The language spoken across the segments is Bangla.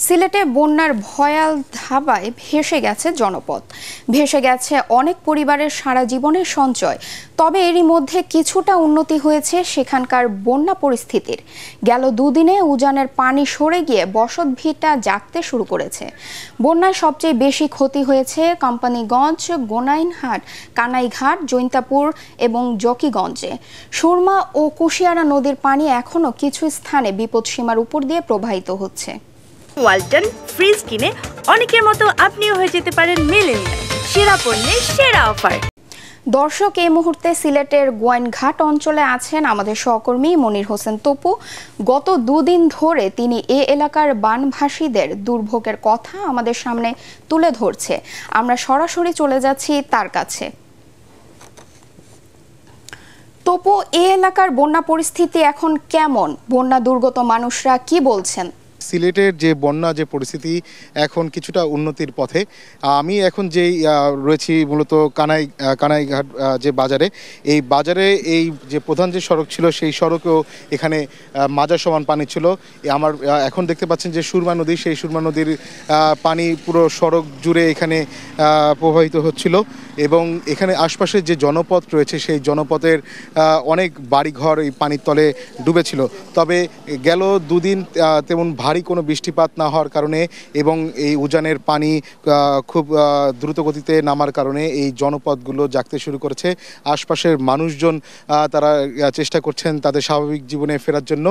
সিলেটে বন্যার ভয়াল ধাবায় ভেসে গেছে জনপদ, ভেসে গেছে অনেক পরিবারের সারা জীবনের সঞ্চয়। তবে এরই মধ্যে কিছুটা উন্নতি হয়েছে সেখানকার বন্যা পরিস্থিতির। গেল দুদিনে উজানের পানি সরে গিয়ে বসত ভিটা জাগতে শুরু করেছে। বন্যায় সবচেয়ে বেশি ক্ষতি হয়েছে কোম্পানিগঞ্জ, গোনাইনহাট, কানাইঘাট, জৈন্তাপুর এবং জকিগঞ্জে। সুরমা ও কুশিয়ারা নদীর পানি এখনও কিছু স্থানে বিপদসীমার উপর দিয়ে প্রবাহিত হচ্ছে। ওয়ালটন ফ্রিজ কিনে অনেকের মতো আপনিও হয়ে যেতে পারেন মিলেনিয়াল। সেরা পণ্যের সেরা অফার। দর্শক, এই মুহূর্তে সিলেটের গোয়াইনঘাট অঞ্চলে আছেন আমাদের সহকর্মী মনির হোসেন তপু। গত দুদিন ধরে তিনি এ এলাকার বানভাসীদের দুর্ভোগের কথা আমাদের সামনে তুলে ধরছে। আমরা সরাসরি চলে যাচ্ছি তার কাছে। তপু, এ এলাকার বন্যা পরিস্থিতি এখন কেমন? বন্যা দুর্গত মানুষরা কি বলছেন? সিলেটের যে বন্যা যে পরিস্থিতি এখন কিছুটা উন্নতির পথে। আমি এখন যেই রয়েছি মূলত কানাইঘাট যে বাজারে, এই বাজারে এই যে প্রধান যে সড়ক ছিল সেই সড়কেও এখানে মাজা সমান পানি ছিল। আমার এখন দেখতে পাচ্ছেন যে সুরমা নদী, সেই সুরমা নদীর পানি পুরো সড়ক জুড়ে এখানে প্রবাহিত হচ্ছিল এবং এখানে আশপাশের যে জনপথ রয়েছে সেই জনপথের অনেক বাড়িঘর এই পানির তলে ডুবেছিল। তবে গেল দুদিন তেমন ভারী কোনো বৃষ্টিপাত না হওয়ার কারণে এবং এই উজানের পানি খুব দ্রুত গতিতে নামার কারণে এই জনপদগুলো জাগতে শুরু করেছে। আশপাশের মানুষজন তারা চেষ্টা করছেন তাদের স্বাভাবিক জীবনে ফেরার জন্য।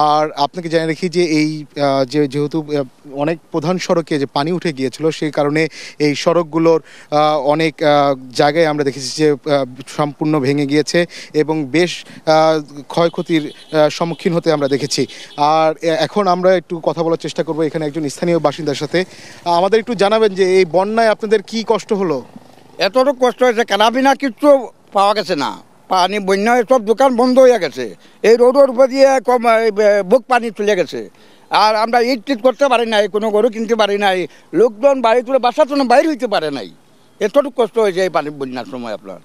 আর আপনাকে জানিয়ে রাখি যে এই যেহেতু অনেক প্রধান সড়কে যে পানি উঠে গিয়েছিল সেই কারণে এই সড়কগুলোর অনেক জায়গায় আমরা দেখেছি যে সম্পূর্ণ ভেঙে গিয়েছে এবং বেশ ক্ষয়ক্ষতির সম্মুখীন হতে আমরা দেখেছি। আর এখন আমরা একটু কথা বলার চেষ্টা করবো এখানে একজন স্থানীয় বাসিন্দার সাথে। আমাদের একটু জানাবেন যে এই বন্যায় আপনাদের কি কষ্ট হলো? এতটুকু কষ্ট হয়েছে, কেনাবিনা কিচ্ছু পাওয়া গেছে না। পানি বন্যায় সব দোকান বন্ধ হয়ে গেছে। এই রোডের উপর দিয়ে বুক পানি চলে গেছে। আর আমরা ইট টিট করতে পারি নাই, কোনো গরু কিনতে পারি নাই, লোকজন বাড়ি তুলে বাসার জন্য বাইরে হইতে পারে নাই। এতটুকু কষ্ট হয়েছে এই পানি বন্যার সময়। আপনার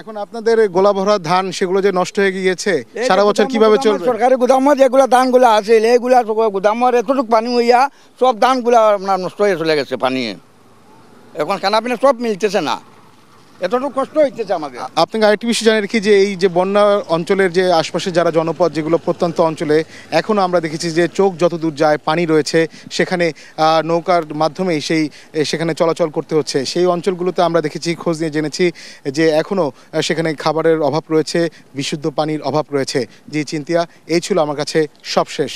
এখন আপনাদের গোলা ভরা ধান সেগুলো যে নষ্ট হয়ে গিয়েছে, সারা বছর কিভাবে চলবে? সরকারি গুদামত যেগুলো ধানগুলো আছে এইগুলা গুদামর এতটুকু পানি হইয়া সব ধানগুলো আপনার নষ্ট হয়ে চলে গেছে পানি। এখন খানাপিনা সব মিলতেছে না, এতটুকু কষ্ট হইতেছে আমাদের। আপনাকে আরেকটি বিষয় জানিয়ে রাখি যে এই যে বন্যা অঞ্চলের যে আশপাশে যারা জনপদ যেগুলো প্রত্যন্ত অঞ্চলে এখনও আমরা দেখেছি যে চোখ যত দূর যায় পানি রয়েছে, সেখানে নৌকার মাধ্যমেই সেখানে চলাচল করতে হচ্ছে। সেই অঞ্চলগুলোতে আমরা দেখেছি, খোঁজ নিয়ে জেনেছি যে এখনও সেখানে খাবারের অভাব রয়েছে, বিশুদ্ধ পানির অভাব রয়েছে। জি চিন্তিয়া, এই ছিল আমার কাছে সবশেষ।